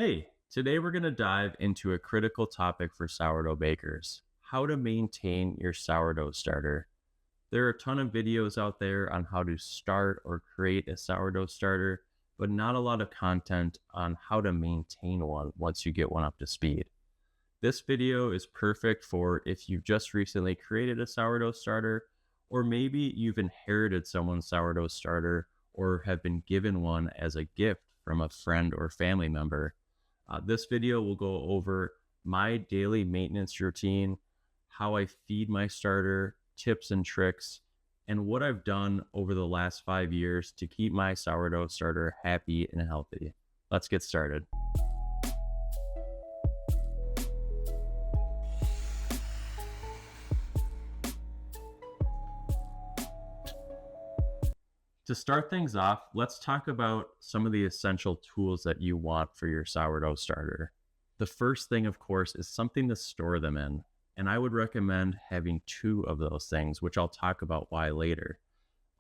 Hey, today we're going to dive into a critical topic for sourdough bakers: how to maintain your sourdough starter. There are a ton of videos out there on how to start or create a sourdough starter, but not a lot of content on how to maintain one once you get one up to speed. This video is perfect for if you've just recently created a sourdough starter, or maybe you've inherited someone's sourdough starter or have been given one as a gift from a friend or family member. This video will go over my daily maintenance routine, how I feed my starter, tips and tricks, and what I've done over the last 5 years to keep my sourdough starter happy and healthy. Let's get started. To start things off, let's talk about some of the essential tools that you want for your sourdough starter. The first thing, of course, is something to store them in. And I would recommend having two of those things, which I'll talk about why later.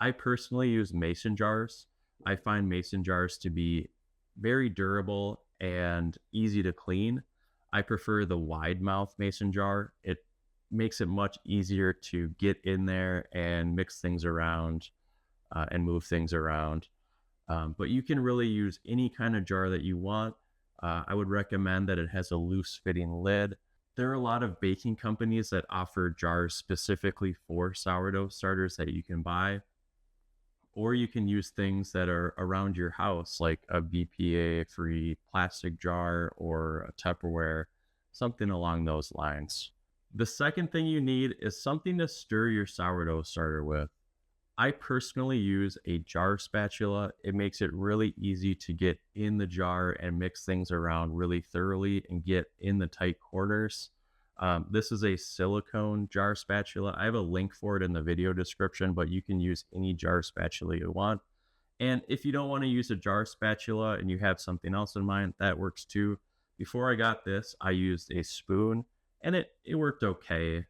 I personally use mason jars. I find mason jars to be very durable and easy to clean. I prefer the wide mouth mason jar. It makes it much easier to get in there and mix things around and move things around. But you can really use any kind of jar that you want. I would recommend that it has a loose fitting lid. There are a lot of baking companies that offer jars specifically for sourdough starters that you can buy, or you can use things that are around your house, like a BPA free plastic jar or a Tupperware, something along those lines. The second thing you need is something to stir your sourdough starter with. I personally use a jar spatula. It makes it really easy to get in the jar and mix things around really thoroughly and get in the tight corners. This is a silicone jar spatula. I have a link for it in the video description, but you can use any jar spatula you want. And if you don't want to use a jar spatula and you have something else in mind, that works too. Before I got this, I used a spoon and it worked okay.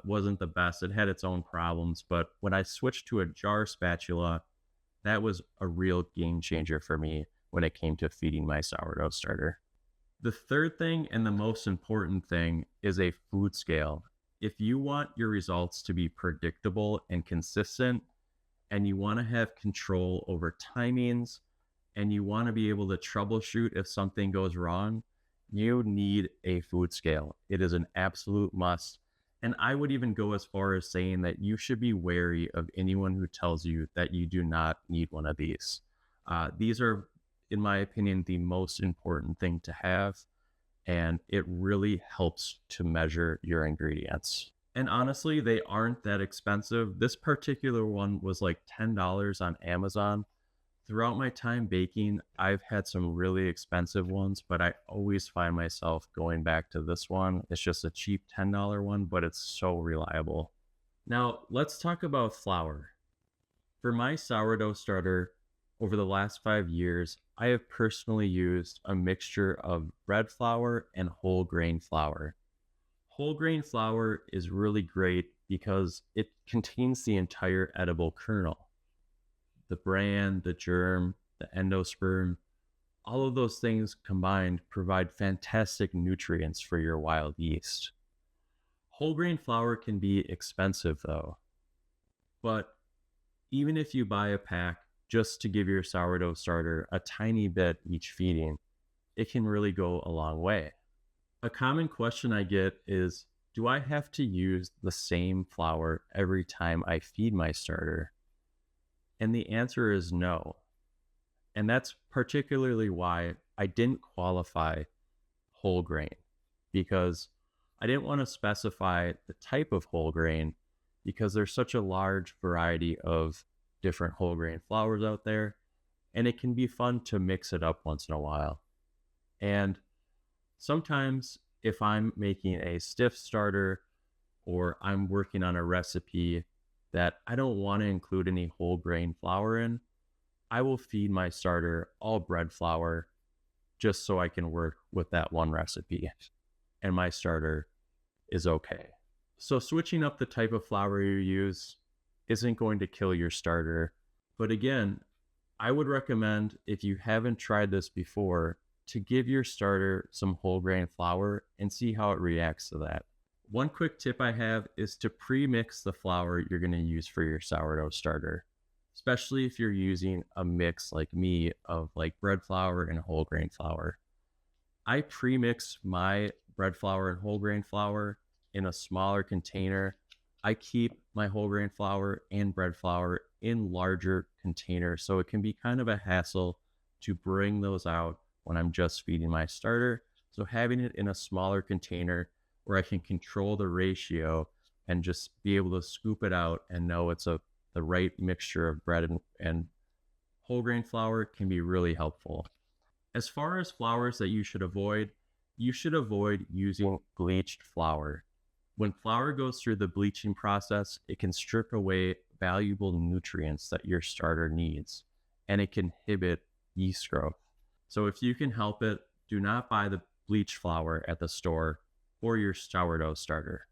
Wasn't the best. It had its own problems, but when I switched to a jar spatula, that was a real game changer for me when it came to feeding my sourdough starter. The third thing and the most important thing is a food scale. If you want your results to be predictable and consistent, and you want to have control over timings, and you want to be able to troubleshoot if something goes wrong, you need a food scale. It is an absolute must. And I would even go as far as saying that you should be wary of anyone who tells you that you do not need one of these. These are, in my opinion, the most important thing to have, and it really helps to measure your ingredients. And honestly, they aren't that expensive. This particular one was like $10 on Amazon. Throughout my time baking, I've had some really expensive ones, but I always find myself going back to this one. It's just a cheap $10 one, but it's so reliable. Now, let's talk about flour. For my sourdough starter, over the last 5 years, I have personally used a mixture of bread flour and whole grain flour. Whole grain flour is really great because it contains the entire edible kernel. The bran, the germ, the endosperm, all of those things combined provide fantastic nutrients for your wild yeast. Whole grain flour can be expensive though, but even if you buy a pack just to give your sourdough starter a tiny bit each feeding, it can really go a long way. A common question I get is, do I have to use the same flour every time I feed my starter? And the answer is no. And that's particularly why I didn't qualify whole grain, because I didn't want to specify the type of whole grain because there's such a large variety of different whole grain flours out there, and it can be fun to mix it up once in a while. And sometimes if I'm making a stiff starter or I'm working on a recipe that I don't want to include any whole grain flour in, I will feed my starter all bread flour just so I can work with that one recipe. And my starter is okay. So switching up the type of flour you use isn't going to kill your starter. But again, I would recommend, if you haven't tried this before, to give your starter some whole grain flour and see how it reacts to that. One quick tip I have is to pre-mix the flour you're going to use for your sourdough starter, especially if you're using a mix like me of like bread flour and whole grain flour. I pre-mix my bread flour and whole grain flour in a smaller container. I keep my whole grain flour and bread flour in larger containers, so it can be kind of a hassle to bring those out when I'm just feeding my starter. So having it in a smaller container where I can control the ratio and just be able to scoop it out and know it's the right mixture of bread and whole grain flour can be really helpful. As far as flours that you should avoid using bleached flour. When flour goes through the bleaching process, it can strip away valuable nutrients that your starter needs, and it can inhibit yeast growth. So if you can help it, do not buy the bleached flour at the store for your sourdough starter.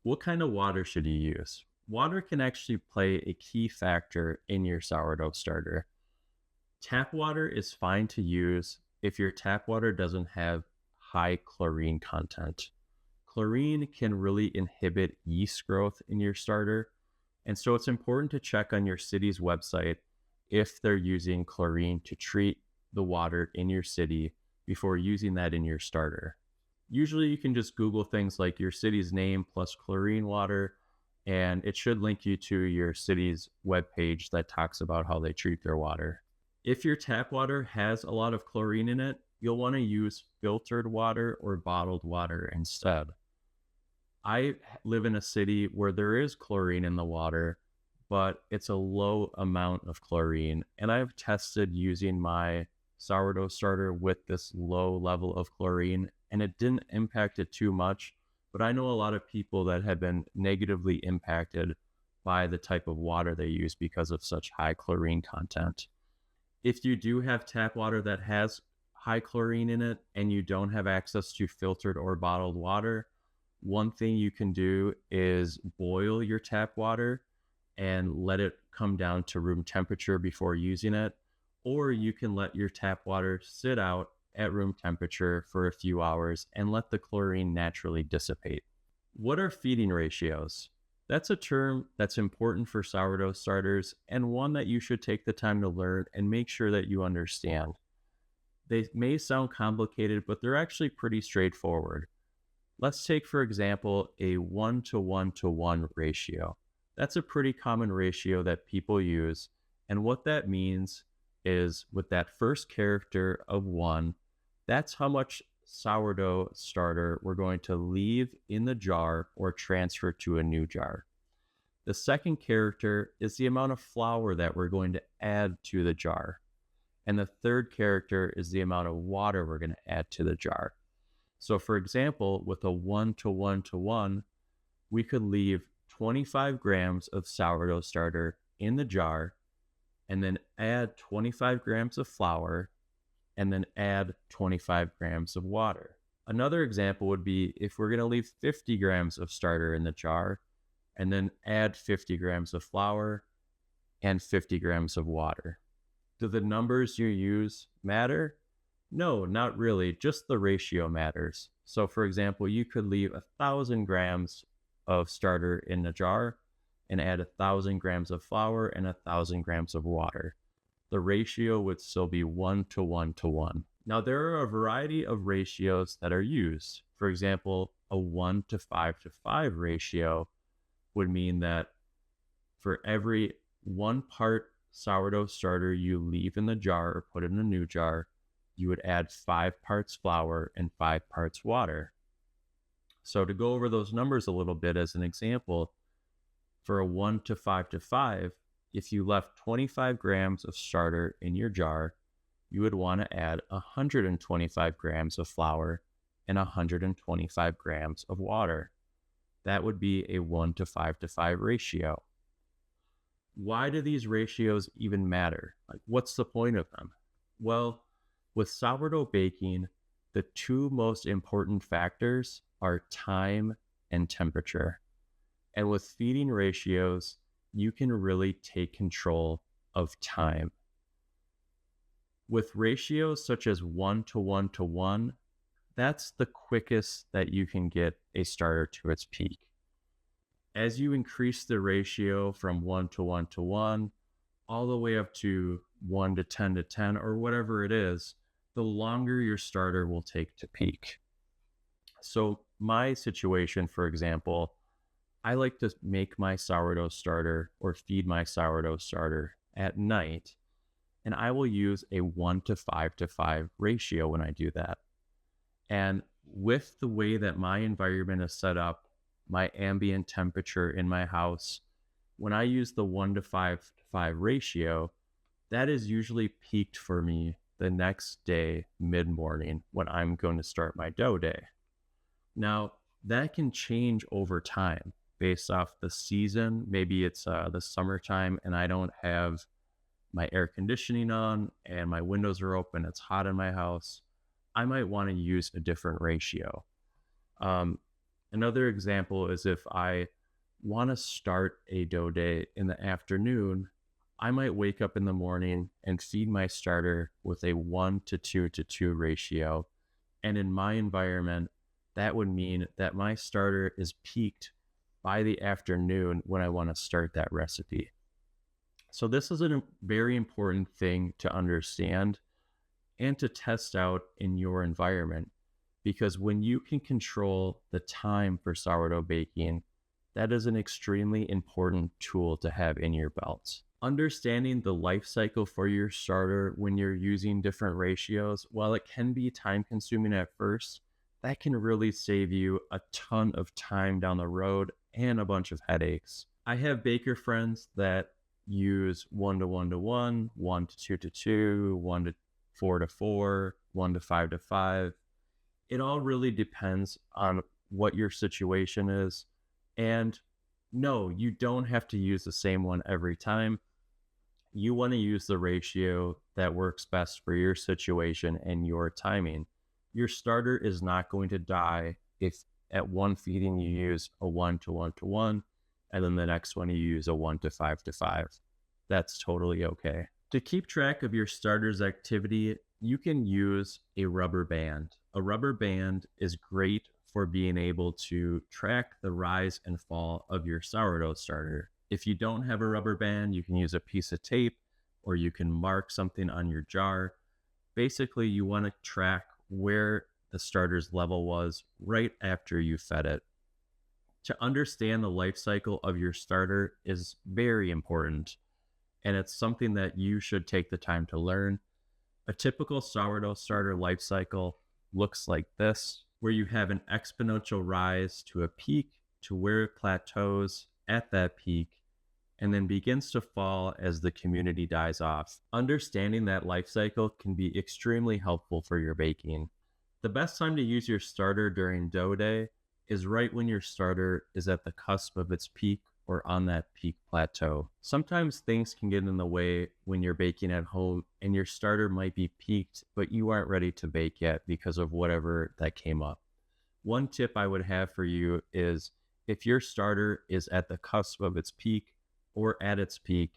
What kind of water should you use? Water can actually play a key factor in your sourdough starter. Tap water is fine to use if your tap water doesn't have high chlorine content. Chlorine can really inhibit yeast growth in your starter, and so it's important to check on your city's website if they're using chlorine to treat the water in your city before using that in your starter. Usually you can just Google things like your city's name plus chlorine water, and it should link you to your city's webpage that talks about how they treat their water. If your tap water has a lot of chlorine in it, you'll want to use filtered water or bottled water instead. I live in a city where there is chlorine in the water, but it's a low amount of chlorine. And I've tested using my sourdough starter with this low level of chlorine, and it didn't impact it too much. But I know a lot of people that have been negatively impacted by the type of water they use because of such high chlorine content. If you do have tap water that has high chlorine in it and you don't have access to filtered or bottled water, one thing you can do is boil your tap water and let it come down to room temperature before using it. Or you can let your tap water sit out at room temperature for a few hours and let the chlorine naturally dissipate. What are feeding ratios? That's a term that's important for sourdough starters and one that you should take the time to learn and make sure that you understand. They may sound complicated, but they're actually pretty straightforward. Let's take, for example, a 1:1:1 ratio. That's a pretty common ratio that people use. And what that means is with that first character of 1, that's how much sourdough starter we're going to leave in the jar or transfer to a new jar. The second character is the amount of flour that we're going to add to the jar. And the third character is the amount of water we're going to add to the jar. So for example, with a 1:1:1, we could leave 25 grams of sourdough starter in the jar and then add 25 grams of flour and then add 25 grams of water. Another example would be if we're going to leave 50 grams of starter in the jar and then add 50 grams of flour and 50 grams of water. Do the numbers you use matter? No, not really. Just the ratio matters. So for example, you could leave 1,000 grams of starter in a jar and add 1,000 grams of flour and 1,000 grams of water. The ratio would still be 1:1:1. Now there are a variety of ratios that are used. For example, a 1:5:5 ratio would mean that for every 1 part sourdough starter you leave in the jar or put in a new jar, you would add 5 parts flour and 5 parts water. So to go over those numbers a little bit as an example, for a 1:5:5, if you left 25 grams of starter in your jar, you would want to add 125 grams of flour and 125 grams of water. That would be a 1:5:5 ratio. Why do these ratios even matter? Like, what's the point of them? Well, with sourdough baking, the two most important factors are time and temperature. And with feeding ratios, you can really take control of time. With ratios such as 1 to 1 to 1, that's the quickest that you can get a starter to its peak. As you increase the ratio from 1 to 1 to 1, all the way up to 1 to 10 or whatever it is, the longer your starter will take to peak. So, my situation, for example, I like to make my sourdough starter or feed my sourdough starter at night, and I will use a 1 to 5 ratio when I do that. And with the way that my environment is set up, my ambient temperature in my house, when I use the 1 to 5 ratio, that is usually peaked for me the next day, mid morning, when I'm going to start my dough day. Now, that can change over time based off the season. Maybe it's the summertime and I don't have my air conditioning on and my windows are open, it's hot in my house. I might want to use a different ratio. Um, Another example is if I want to start a dough day in the afternoon, I might wake up in the morning and feed my starter with a 1 to 2 ratio. And in my environment, that would mean that my starter is peaked by the afternoon when I want to start that recipe. So this is a very important thing to understand and to test out in your environment, because when you can control the time for sourdough baking, that is an extremely important tool to have in your belt. Understanding the life cycle for your starter when you're using different ratios, while it can be time consuming at first, that can really save you a ton of time down the road and a bunch of headaches. I have baker friends that use 1 to 1 to 1, 1 to 2 to 2, 1 to 4 to 4, 1 to 5 to 5. It all really depends on what your situation is. And no, you don't have to use the same one every time. You want to use the ratio that works best for your situation and your timing. Your starter is not going to die if at one feeding you use a 1 to 1 to 1, and then the next one you use a 1 to 5 to 5. That's totally okay. To keep track of your starter's activity, you can use a rubber band. A rubber band is great for being able to track the rise and fall of your sourdough starter. If you don't have a rubber band, you can use a piece of tape or you can mark something on your jar. Basically, you want to track where the starter's level was right after you fed it. To understand the life cycle of your starter is very important, and it's something that you should take the time to learn. A typical sourdough starter life cycle looks like this, where you have an exponential rise to a peak to where it plateaus at that peak and then begins to fall as the community dies off. Understanding that life cycle can be extremely helpful for your baking. The best time to use your starter during dough day is right when your starter is at the cusp of its peak or on that peak plateau. Sometimes things can get in the way when you're baking at home and your starter might be peaked, but you aren't ready to bake yet because of whatever that came up. One tip I would have for you is if your starter is at the cusp of its peak or at its peak,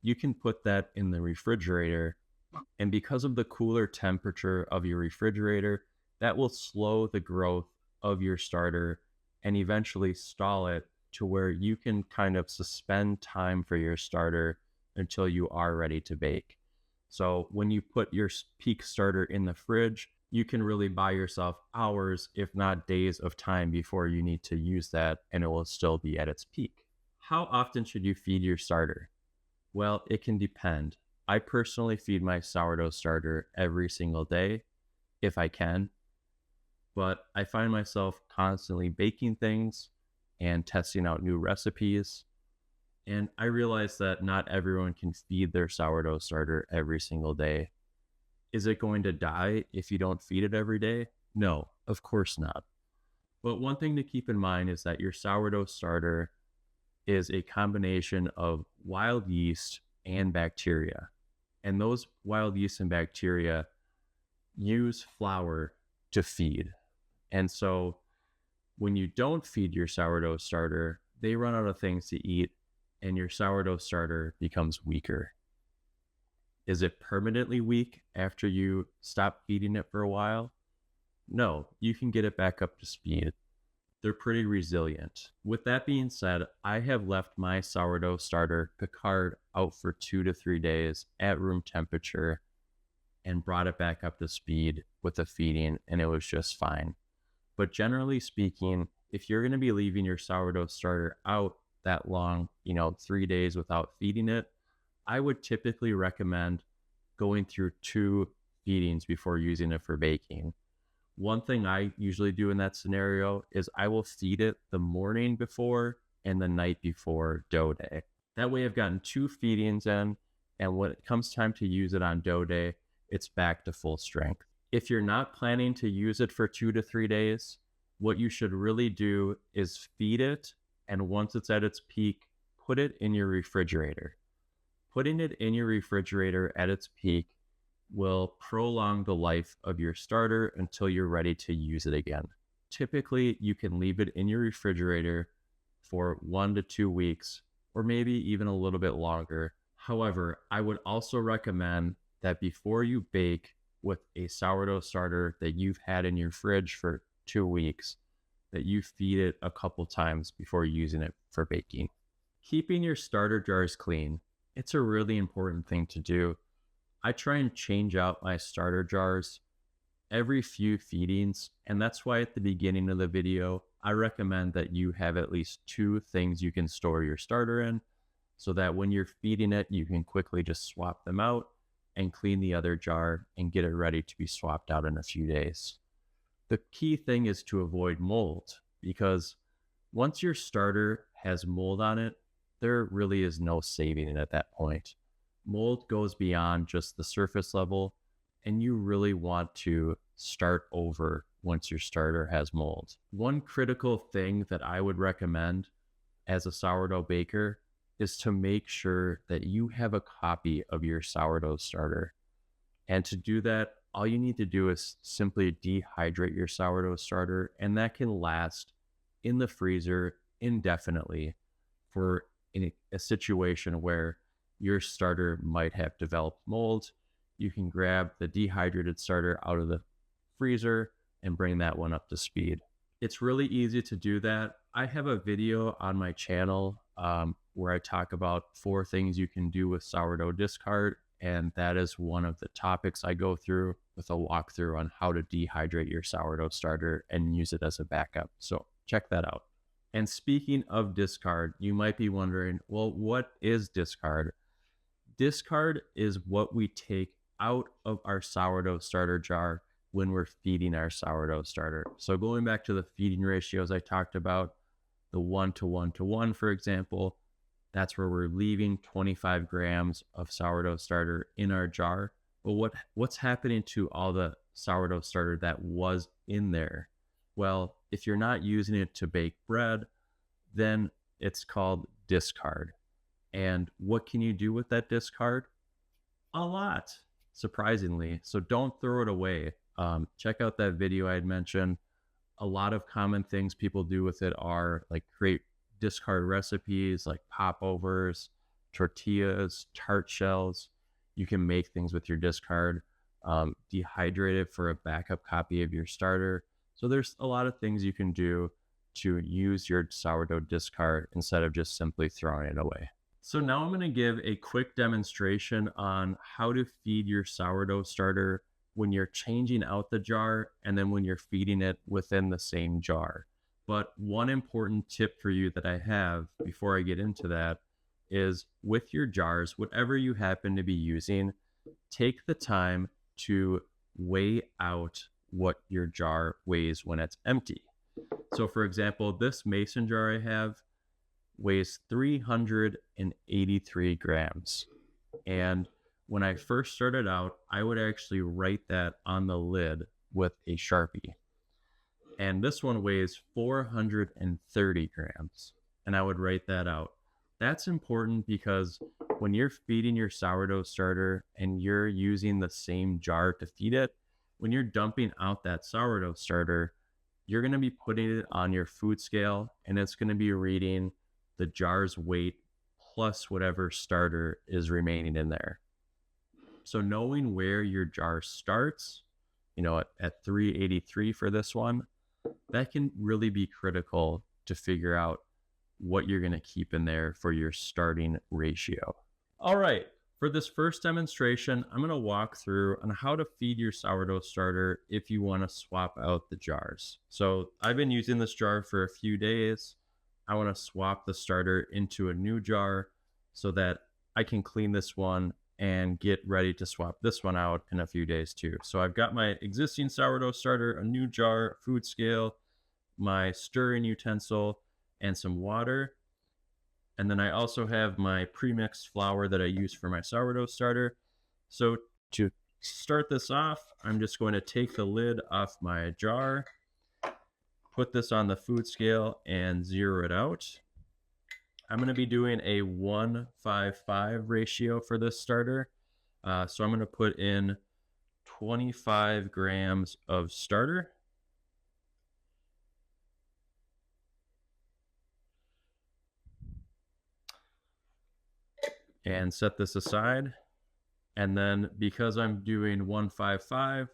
you can put that in the refrigerator. And because of the cooler temperature of your refrigerator, that will slow the growth of your starter and eventually stall it to where you can kind of suspend time for your starter until you are ready to bake. So when you put your peak starter in the fridge, you can really buy yourself hours, if not days of time before you need to use that, and it will still be at its peak. How often should you feed your starter? Well, it can depend. I personally feed my sourdough starter every single day, if I can, but I find myself constantly baking things and testing out new recipes. And I realize that not everyone can feed their sourdough starter every single day. Is it going to die if you don't feed it every day? No, of course not. But one thing to keep in mind is that your sourdough starter is a combination of wild yeast and bacteria. And those wild yeast and bacteria use flour to feed. And so when you don't feed your sourdough starter, they run out of things to eat and your sourdough starter becomes weaker. Is it permanently weak after you stop feeding it for a while? No, you can get it back up to speed. They're pretty resilient. With that being said, I have left my sourdough starter Picard out for 2 to 3 days at room temperature and brought it back up to speed with the feeding, and it was just fine. But generally speaking, if you're going to be leaving your sourdough starter out that long, 3 days without feeding it, I would typically recommend going through 2 feedings before using it for baking. One thing I usually do in that scenario is I will feed it the morning before and the night before dough day. That way I've gotten 2 feedings in, and when it comes time to use it on dough day, it's back to full strength. If you're not planning to use it for 2 to 3 days, what you should really do is feed it, and once it's at its peak, put it in your refrigerator. Putting it in your refrigerator at its peak will prolong the life of your starter until you're ready to use it again. Typically, you can leave it in your refrigerator for 1 to 2 weeks, or maybe even a little bit longer. However, I would also recommend that before you bake with a sourdough starter that you've had in your fridge for 2 weeks, that you feed it a couple times before using it for baking. Keeping your starter jars clean, it's a really important thing to do. I try and change out my starter jars every few feedings, and that's why at the beginning of the video, I recommend that you have at least 2 things you can store your starter in, so that when you're feeding it, you can quickly just swap them out and clean the other jar and get it ready to be swapped out in a few days. The key thing is to avoid mold, because once your starter has mold on it, there really is no saving it at that point. Mold goes beyond just the surface level, and you really want to start over once your starter has mold. One critical thing that I would recommend as a sourdough baker is to make sure that you have a copy of your sourdough starter. And to do that, all you need to do is simply dehydrate your sourdough starter, and that can last in the freezer indefinitely for a situation where your starter might have developed mold. You can grab the dehydrated starter out of the freezer and bring that one up to speed. It's really easy to do that. I have a video on my channel where I talk about 4 things you can do with sourdough discard, and that is one of the topics I go through with a walkthrough on how to dehydrate your sourdough starter and use it as a backup. So check that out. And speaking of discard, you might be wondering, well, what is discard? Discard is what we take out of our sourdough starter jar when we're feeding our sourdough starter. So going back to the feeding ratios I talked about, the 1 to 1 to 1, for example, that's where we're leaving 25 grams of sourdough starter in our jar. But what's happening to all the sourdough starter that was in there? Well, if you're not using it to bake bread, then it's called discard. And what can you do with that discard? A lot, surprisingly. So don't throw it away. Check out that video I had mentioned. A lot of common things people do with it are like create discard recipes like popovers, tortillas, tart shells. You can make things with your discard, dehydrate it for a backup copy of your starter. So there's a lot of things you can do to use your sourdough discard instead of just simply throwing it away. So now I'm going to give a quick demonstration on how to feed your sourdough starter when you're changing out the jar and then when you're feeding it within the same jar. But one important tip for you that I have before I get into that is with your jars, whatever you happen to be using, take the time to weigh out what your jar weighs when it's empty. So for example, this mason jar I have weighs 383 grams. And when I first started out, I would actually write that on the lid with a Sharpie. And this one weighs 430 grams. And I would write that out. That's important because when you're feeding your sourdough starter and you're using the same jar to feed it, when you're dumping out that sourdough starter, you're going to be putting it on your food scale, and it's going to be reading the jar's weight plus whatever starter is remaining in there. So knowing where your jar starts, at 383 for this one, that can really be critical to figure out what you're going to keep in there for your starting ratio. All right, for this first demonstration, I'm going to walk through on how to feed your sourdough starter if you want to swap out the jars. So I've been using this jar for a few days. I want to swap the starter into a new jar so that I can clean this one and get ready to swap this one out in a few days too. So I've got my existing sourdough starter, a new jar, food scale, my stirring utensil, and some water. And then I also have my premixed flour that I use for my sourdough starter. So to start this off, I'm just going to take the lid off my jar, put this on the food scale and zero it out. I'm going to be doing a 1:5:5 ratio for this starter. So I'm going to put in 25 grams of starter. And set this aside. And then because I'm doing 1:5:5,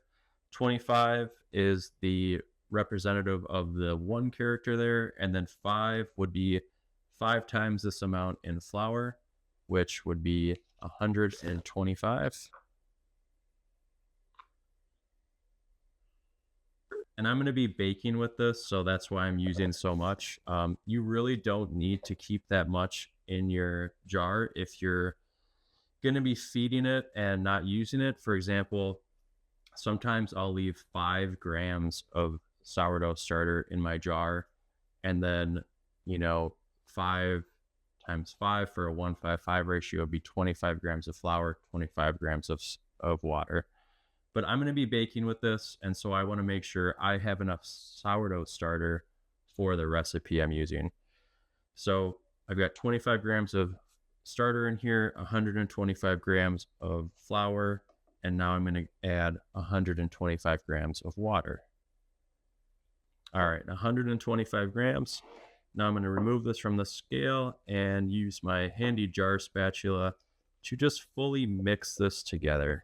25 is the representative of the one character there, and then 5 would be 5 times this amount in flour, which would be 125. And I'm going to be baking with this, so that's why I'm using so much. You really don't need to keep that much in your jar if you're going to be feeding it and not using it. For example, sometimes I'll leave 5 grams of sourdough starter in my jar, and then 5 times 5 for a 1:5:5 ratio would be 25 grams of flour, 25 grams of water. But I'm going to be baking with this, and so I want to make sure I have enough sourdough starter for the recipe I'm using. So I've got 25 grams of starter in here, 125 grams of flour, and now I'm going to add 125 grams of water. All right, 125 grams. Now I'm going to remove this from the scale and use my handy jar spatula to just fully mix this together.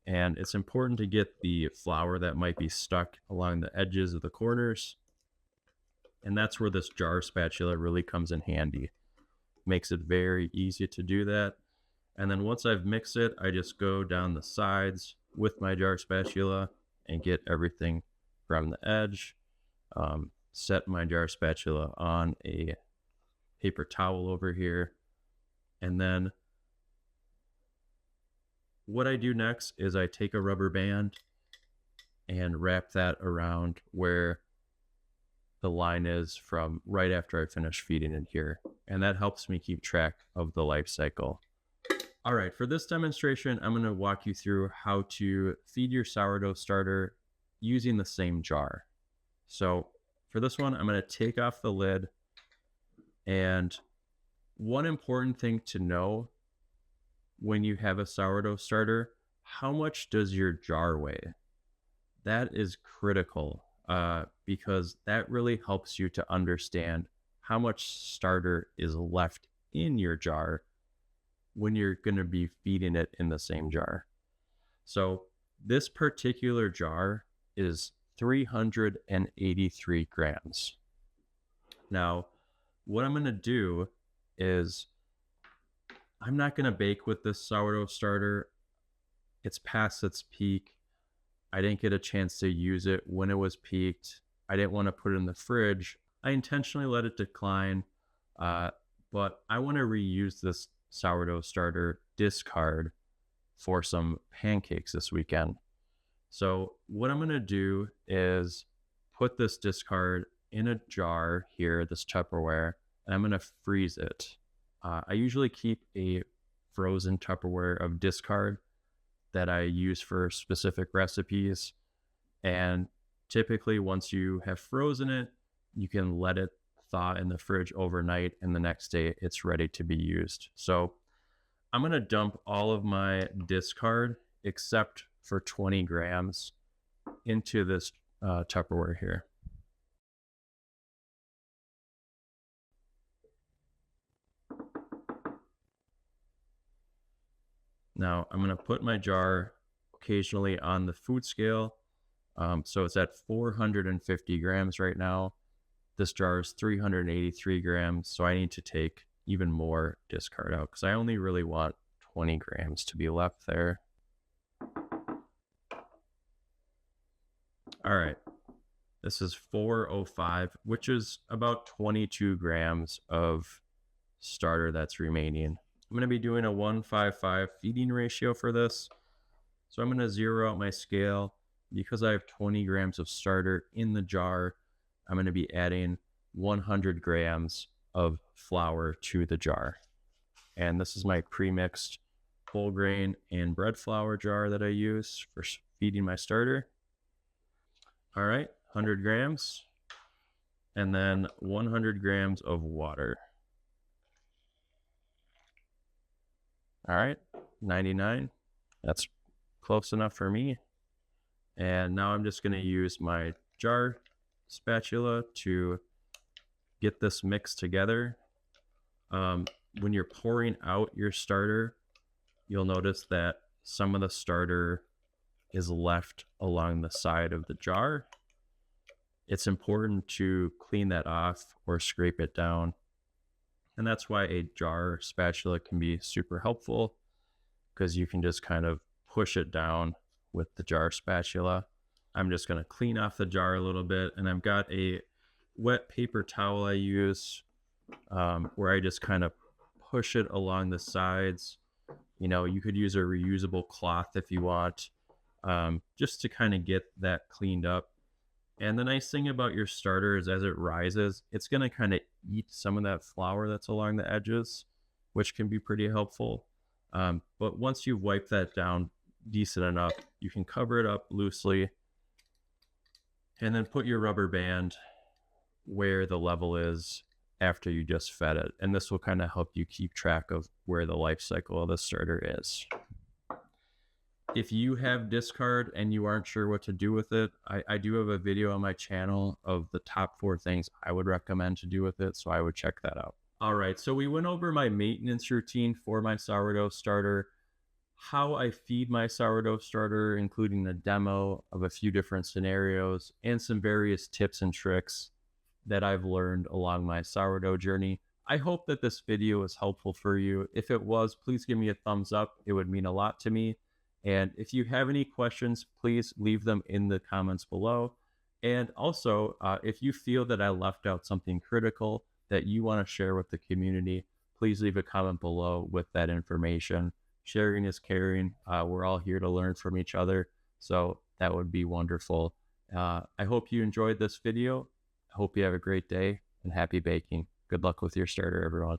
And it's important to get the flour that might be stuck along the edges of the corners. And that's where this jar spatula really comes in handy. Makes it very easy to do that. And then once I've mixed it, I just go down the sides with my jar spatula and get everything from the edge. Set my jar spatula on a paper towel over here. And then what I do next is I take a rubber band and wrap that around where the line is from right after I finish feeding it here. And that helps me keep track of the life cycle. All right, for this demonstration, I'm going to walk you through how to feed your sourdough starter using the same jar. So for this one, I'm going to take off the lid. And one important thing to know when you have a sourdough starter, how much does your jar weigh? That is critical because that really helps you to understand how much starter is left in your jar when you're going to be feeding it in the same jar. So this particular jar is 383 grams. Now, what I'm going to do is I'm not going to bake with this sourdough starter. It's past its peak. I didn't get a chance to use it when it was peaked. I didn't want to put it in the fridge. I intentionally let it decline, but I want to reuse this sourdough starter discard for some pancakes this weekend. So what I'm going to do is put this discard in a jar here, this Tupperware, and I'm going to freeze it. I usually keep a frozen Tupperware of discard that I use for specific recipes. And typically once you have frozen it, you can let it thaw in the fridge overnight, and the next day it's ready to be used. So I'm going to dump all of my discard except for 20 grams into this Tupperware here. Now I'm going to put my jar occasionally on the food scale. So it's at 450 grams right now. This jar is 383 grams. So I need to take even more discard out because I only really want 20 grams to be left there. All right. This is 405, which is about 22 grams of starter that's remaining. I'm going to be doing a 1:5:5 feeding ratio for this. So I'm going to zero out my scale. Because I have 20 grams of starter in the jar, I'm going to be adding 100 grams of flour to the jar. And this is my pre-mixed whole grain and bread flour jar that I use for feeding my starter. All right, 100 grams. And then 100 grams of water. All right, 99. That's close enough for me. And now I'm just going to use my jar spatula to get this mixed together. When you're pouring out your starter, you'll notice that some of the starter is left along the side of the jar. It's important to clean that off or scrape it down. And that's why a jar spatula can be super helpful, because you can just kind of push it down with the jar spatula. I'm just going to clean off the jar a little bit, and I've got a wet paper towel I use where I just kind of push it along the sides. You know, you could use a reusable cloth if you want, just to kind of get that cleaned up. And the nice thing about your starter is as it rises, it's going to kind of eat some of that flour that's along the edges, which can be pretty helpful. But once you wipe that down decent enough, you can cover it up loosely and then put your rubber band where the level is after you just fed it. And this will kind of help you keep track of where the life cycle of the starter is. If you have discard and you aren't sure what to do with it, I do have a video on my channel of the top 4 things I would recommend to do with it, so I would check that out. All right, so we went over my maintenance routine for my sourdough starter, how I feed my sourdough starter, including a demo of a few different scenarios, and some various tips and tricks that I've learned along my sourdough journey. I hope that this video was helpful for you. If it was, please give me a thumbs up. It would mean a lot to me. And if you have any questions, please leave them in the comments below. And also, if you feel that I left out something critical that you want to share with the community, please leave a comment below with that information. Sharing is caring. We're all here to learn from each other. So that would be wonderful. I hope you enjoyed this video. I hope you have a great day and happy baking. Good luck with your starter, everyone.